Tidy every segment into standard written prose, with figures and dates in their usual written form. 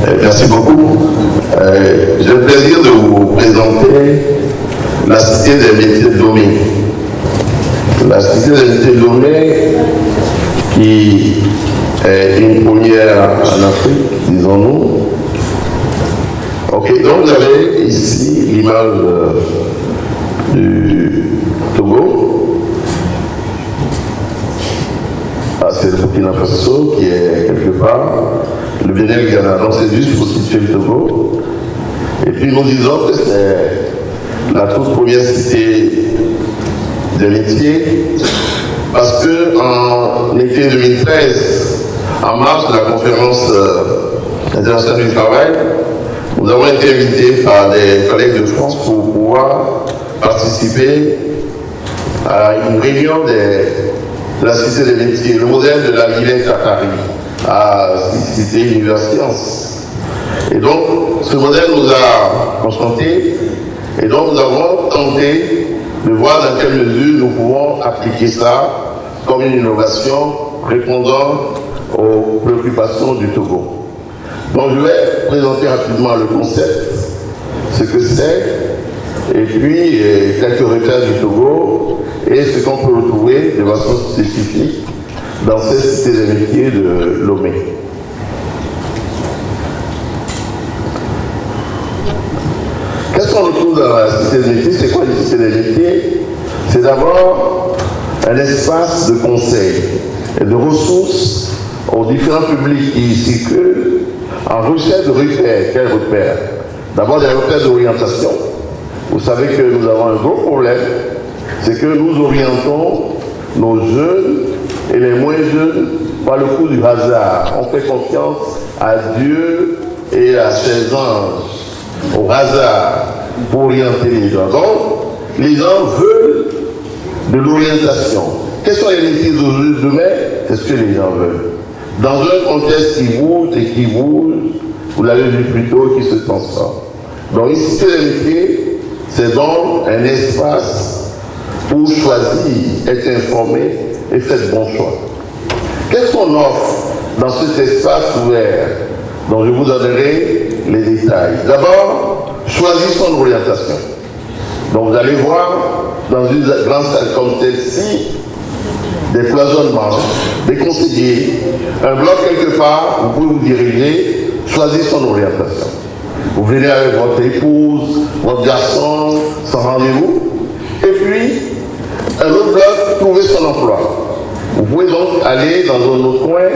Merci beaucoup. J'ai le plaisir de vous présenter la Cité des métiers de Lomé. La Cité des métiers de Lomé qui est une première en Afrique, disons-nous. Ok, donc vous avez ici l'image du Togo. Ah, c'est le Burkina Faso qui est quelque part. Le Bénin et le Ghana. Donc c'est juste pour situer le Togo. Et puis nous disons que c'est la toute première cité des métiers parce qu'en été 2013, en marge de la conférence internationale du travail, nous avons été invités par des collègues de France pour pouvoir participer à une réunion de la cité des métiers, le modèle de la Villette à Paris, à cité Univers Sciences. Et donc, ce modèle nous a confrontés, et donc nous avons tenté de voir dans quelle mesure nous pouvons appliquer ça comme une innovation répondant aux préoccupations du Togo. Donc je vais présenter rapidement le concept, ce que c'est, et puis quelques repères du Togo, et ce qu'on peut retrouver de façon spécifique dans cette cité des métiers de Lomé. Qu'est-ce qu'on retrouve dans la cité des métiers? C'est quoi une cité des métiers? C'est d'abord un espace de conseil et de ressources aux différents publics qui y circulent en recherche de repères. Quels repères? D'abord des repères d'orientation. Vous savez que nous avons un gros problème, c'est que nous orientons nos jeunes et les moins jeunes par le coup du hasard. On fait confiance à Dieu et à ses anges, au hasard, pour orienter les gens. Donc, les gens veulent de l'orientation. Quels sont les métiers de demain? C'est ce que les gens veulent. Dans un contexte qui bouge et qui bouge, vous l'avez vu plus tôt, qui se transforme. Donc ici, les métiers, c'est donc un espace pour choisir, être informé et faire de bons choix. Qu'est-ce qu'on offre dans cet espace ouvert dont je vous donnerai les détails? D'abord, choisir son orientation. Donc vous allez voir, dans une grande salle comme celle-ci, des cloisonnements, des conseillers, un bloc quelque part, vous pouvez vous diriger, choisir son orientation. Vous venez avec votre épouse, votre garçon, sans rendez-vous, et puis un autre bloc, trouver son emploi. Vous pouvez donc aller dans un autre coin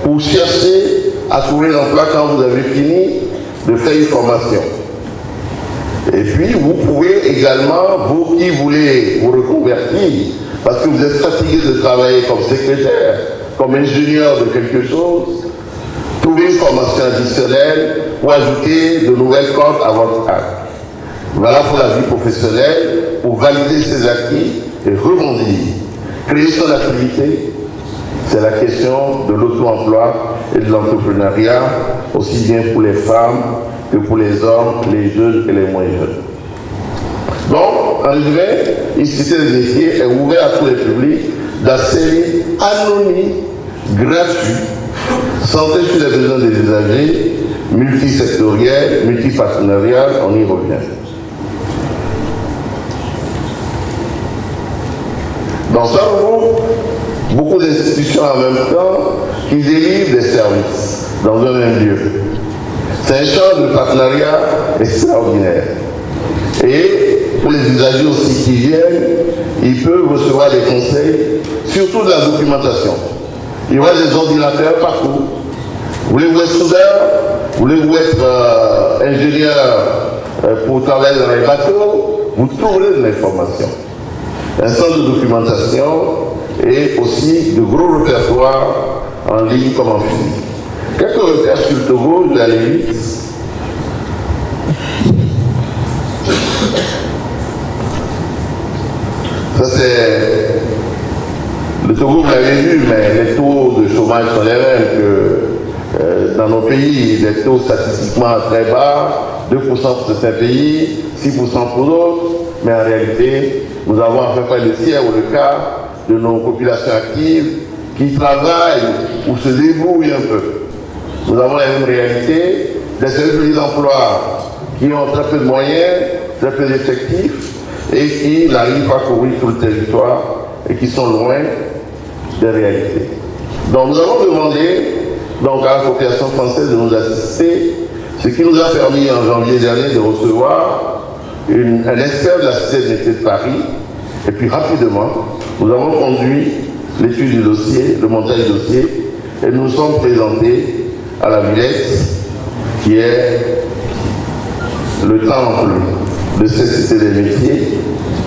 pour chercher à trouver l'emploi quand vous avez fini de faire une formation. Et puis vous pouvez également, vous qui voulez vous reconvertir, parce que vous êtes fatigué de travailler comme secrétaire, comme ingénieur de quelque chose, trouver une formation additionnelle ou ajouter de nouvelles cordes à votre acte. Voilà pour la vie professionnelle, pour valider ses acquis et rebondir. Créer son activité, c'est la question de l'auto-emploi et de l'entrepreneuriat, aussi bien pour les femmes que pour les hommes, les jeunes et les moins jeunes. Donc, en résumé, une cité des métiers est ouverte à tous les publics d'accès anonyme, gratuit, centré sur les besoins des usagers, multisectoriel, multipartenarial, on y revient. Dans ça, beaucoup d'institutions en même temps qui délivrent des services dans un même lieu. C'est un champ de partenariat extraordinaire. Et pour les usagers aussi qui viennent, ils peuvent recevoir des conseils, surtout de la documentation. Il y aura des ordinateurs partout. Voulez-vous être soudeur? Voulez-vous être ingénieur pour travailler dans les bateaux? Vous trouverez de l'information. Un centre de documentation et aussi de gros répertoires en ligne comme en physique. Quelques repères sur le Togo, je vais aller vite. Ça c'est le Togo, vous l'avez vu, mais les taux de chômage sont les mêmes que dans nos pays, les taux statistiquement très bas, 2% pour certains pays, 6% pour d'autres, mais en réalité, nous avons à peu près le tiers ou le quart de nos populations actives qui travaillent ou se débrouillent un peu. Nous avons la même réalité des services d'emploi qui ont très peu de moyens, très peu d'effectifs et qui n'arrivent pas à couvrir tout le territoire et qui sont loin des réalités. Donc nous avons demandé donc, à la coopération française de nous assister, ce qui nous a permis en janvier dernier de recevoir un expert de la CNT de Paris. Et puis rapidement, nous avons conduit l'étude du dossier, le montage du dossier, et nous nous sommes présentés à la Villette, qui est le temple de cette cité des métiers,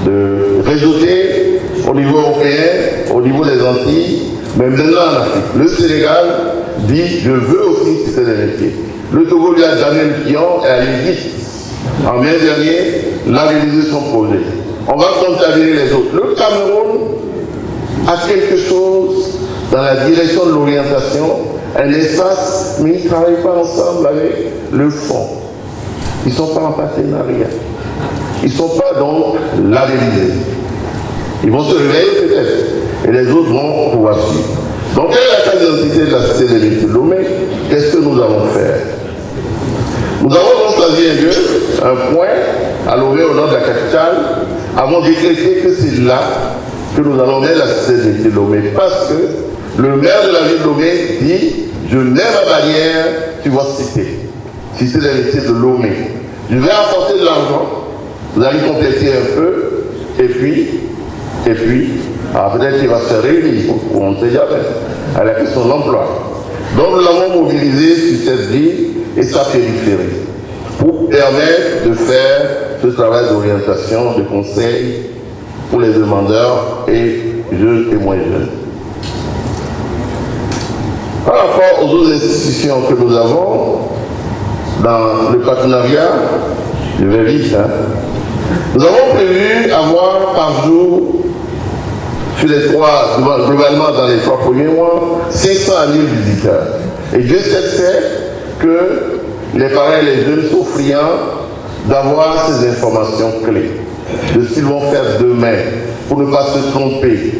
de réseauter au niveau européen, au niveau des Antilles, mais maintenant en Afrique. Le Sénégal dit « je veux aussi une cité des métiers ». Le Togo lui a donné le pion et a allé vite. En mai dernier, il a réalisé son projet. On va comptabiliser les autres. Le Cameroun a quelque chose dans la direction de l'orientation, un espace, mais ils ne travaillent pas ensemble avec le fonds. Ils ne sont pas en partenariat. Ils ne sont pas donc labellisés. Ils vont se réveiller peut-être, et les autres vont pouvoir suivre. Donc, quelle est la carte d'identité de la cité des métiers de Lomé? Qu'est-ce que nous allons faire? Nous avons donc choisi un lieu, un point, à Lomé, au nord de la capitale, avons décrété que c'est là que nous allons mettre la cité des métiers de Lomé, parce que le maire de la ville de Lomé dit « je mets ma bannière sur votre cité, cité des métiers de Lomé. Je vais apporter de l'argent, vous allez compléter un peu, et puis, alors peut-être qu'il va se réunir, on ne sait jamais, à la question de l'emploi. Donc nous l'avons mobilisé sur cette ville et sa périphérie, pour permettre de faire ce travail d'orientation, de conseil pour les demandeurs et jeunes et moins jeunes. Par rapport aux autres institutions que nous avons, dans le partenariat, je vais vite, nous avons prévu avoir par jour, sur les trois, globalement dans les 3 premiers mois, 500 000 visiteurs. Et Dieu sait que les parents et les jeunes sont friands d'avoir ces informations clés, de ce qu'ils vont faire demain, pour ne pas se tromper.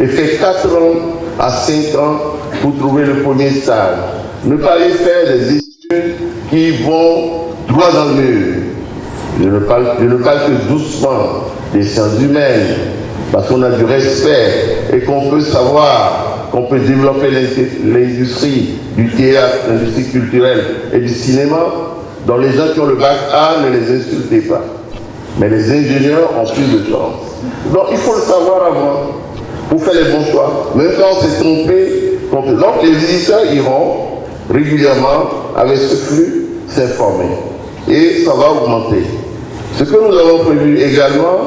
Et faire 4 ans à 5 ans pour trouver le premier stage. Ne pas aller faire des études qui vont droit dans le mur. Je ne parle que doucement des sciences humaines, parce qu'on a du respect et qu'on peut savoir, qu'on peut développer l'industrie du théâtre, l'industrie culturelle et du cinéma. Donc les gens qui ont le bac A, ne les insultez pas. Mais les ingénieurs ont plus de chance. Donc il faut le savoir avant, pour faire les bons choix. Même quand on s'est trompé, donc les visiteurs iront régulièrement avec ce flux s'informer. Et ça va augmenter. Ce que nous avons prévu également,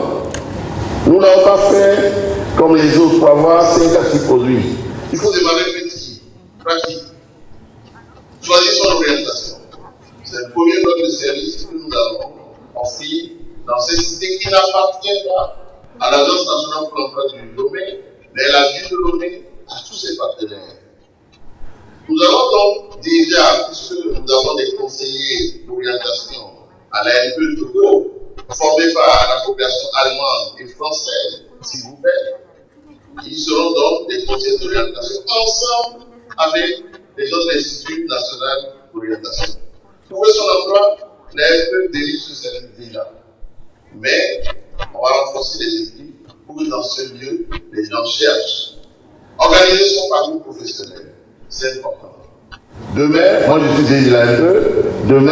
nous n'avons pas fait comme les autres pour avoir 5 à 6 produits. Il faut démarrer petit, pratique. Choisir son orientation. C'est le premier mode de service que nous avons offert dans cette cité qui n'appartient pas à l'Agence nationale pour l'emploi du Lomé, mais la ville de Lomé a tous ses partenaires. Nous avons donc déjà, puisque nous avons des conseillers d'orientation à l'ANPE Togo, formés par la coopération allemande et française, s'il vous plaît, ils seront donc des conseillers d'orientation ensemble avec les autres instituts nationaux d'orientation. Trouver son emploi, l'ANPE dirige ce service déjà. Mais on va renforcer les équipes pour que dans ce lieu, les gens cherchent. Organiser son parcours professionnel, c'est important. Demain, moi je suis déjà un peu, demain,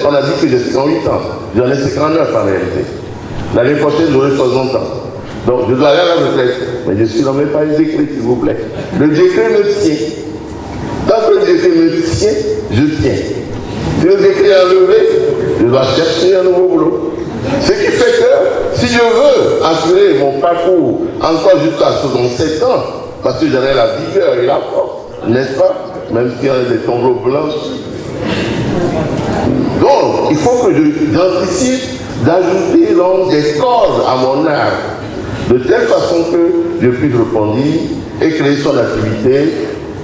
on a dit que j'ai 58 ans, j'en ai 59 en réalité. L'année prochaine, j'aurai 60 ans. Donc je dois aller à la retraite, mais je suis nommé par le décret, s'il vous plaît. Le décret me tient. Tant que le décret me tient, je tiens. Si le décret est enlevé, je dois chercher un nouveau boulot. Ce qui fait que, si je veux assurer mon parcours encore jusqu'à 67 ans, parce que j'aurai la vigueur et la force, n'est-ce pas? Même s'il y a des tombeaux blancs. Donc, il faut que j'anticipe d'ajouter donc des cordes à mon art, de telle façon que je puisse répondre et créer son activité,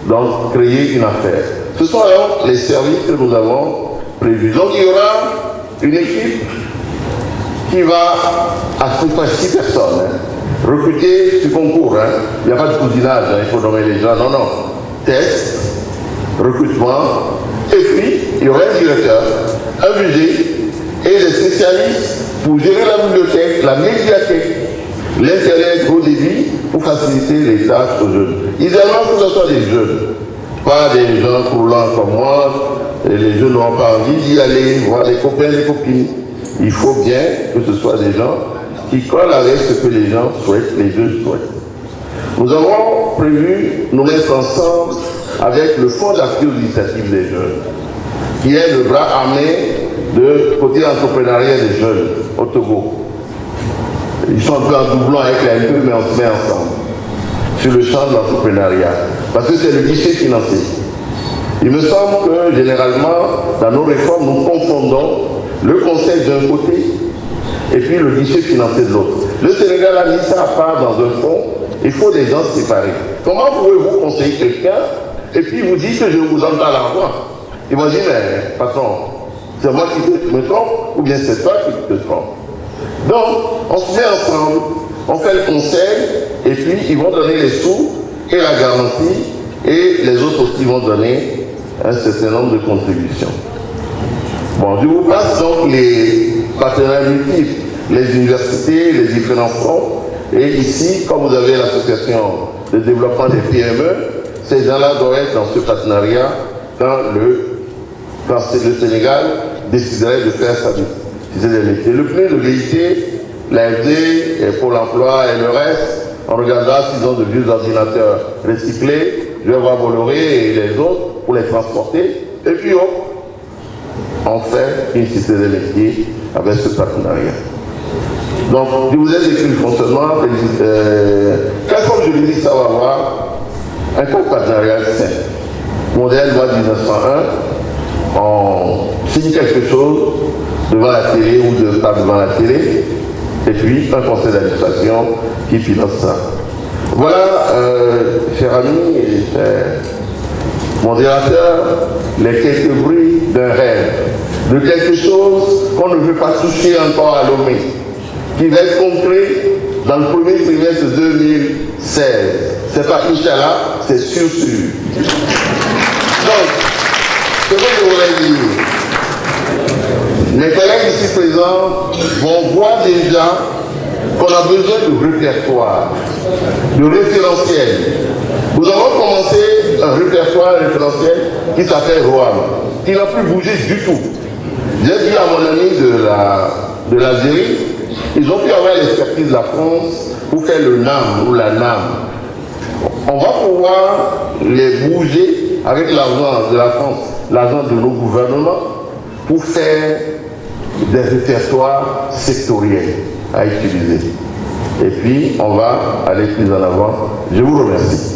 donc créer une affaire. Ce sont alors les services que nous avons prévus. Donc, il y aura une équipe qui va à peu près 6 personnes, recruter sur concours. Il n'y a pas de cousinage, il faut nommer les gens. Non, non. Test, recrutement, Et puis, il y aura un directeur, un budget et des spécialistes pour gérer la bibliothèque, la médiathèque, l'Internet haut débit pour faciliter les tâches aux jeunes. Idéalement, que ce soit des jeunes, pas des gens coulants comme moi, et les jeunes n'ont pas envie d'y aller, voir les copains, les copines. Il faut bien que ce soit des gens qui collent avec ce que les gens souhaitent, les jeunes souhaitent. Nous avons prévu nous mettre ensemble avec le Fonds d'appui aux initiatives des jeunes, qui est le bras armé de côté entrepreneurial des jeunes au Togo. Ils sont un peu en doublon avec la MP, mais on se met ensemble sur le champ de l'entrepreneuriat, parce que c'est le guichet financier. Il me semble que généralement, dans nos réformes, nous confondons le conseil d'un côté et puis le guichet financier de l'autre. Le Sénégal a mis ça à part dans un fonds, il faut des gens séparés. Comment pouvez-vous conseiller quelqu'un et puis vous dites que je ne vous donne pas l'argent? Il va dire, mais patron, c'est moi qui me trompe ou bien c'est toi qui te trompe? Donc, on se met ensemble, on fait le conseil et puis ils vont donner les sous et la garantie et les autres aussi vont donner un certain nombre de contributions. Bon, je vous passe donc les partenaires multiples, les universités, les différents fonds. Et ici, comme vous avez l'association de développement des PME, ces gens-là doivent être dans ce partenariat quand le Sénégal déciderait de faire ça. Le prix de l'UIT, l'AFD, Pôle emploi et le reste, on regardera s'ils ont de vieux ordinateurs recyclés, je vais voir Bolloré et les autres pour les transporter. Et puis on fait une cité des métiers avec ce partenariat. Donc, je vous ai décrit le fonctionnement. Quelle forme juridique ça va avoir? Un code partenarial simple. Modèle loi 1901, on signe quelque chose devant la télé ou pas devant la télé, et puis un conseil d'administration qui finance ça. Voilà, chers amis et chers modérateurs, les quelques bruits d'un rêve, de quelque chose qu'on ne veut pas toucher encore à Lomé, qui va être concret dans le premier trimestre 2016. C'est pas Inch'Allah, c'est sûr. Donc, ce que je voudrais dire, les collègues ici présents vont voir déjà qu'on a besoin de répertoire, de référentiel. Nous avons commencé un référentiel qui s'appelle ROAM, qui n'a plus bougé du tout. J'ai dit à mon ami de l'Algérie, ils ont pu avoir l'expertise de la France pour faire le NAM ou la NAM. On va pouvoir les bouger avec l'argent de la France, l'argent de nos gouvernements, pour faire des répertoires sectoriels à utiliser. Et puis, on va aller plus en avant. Je vous remercie.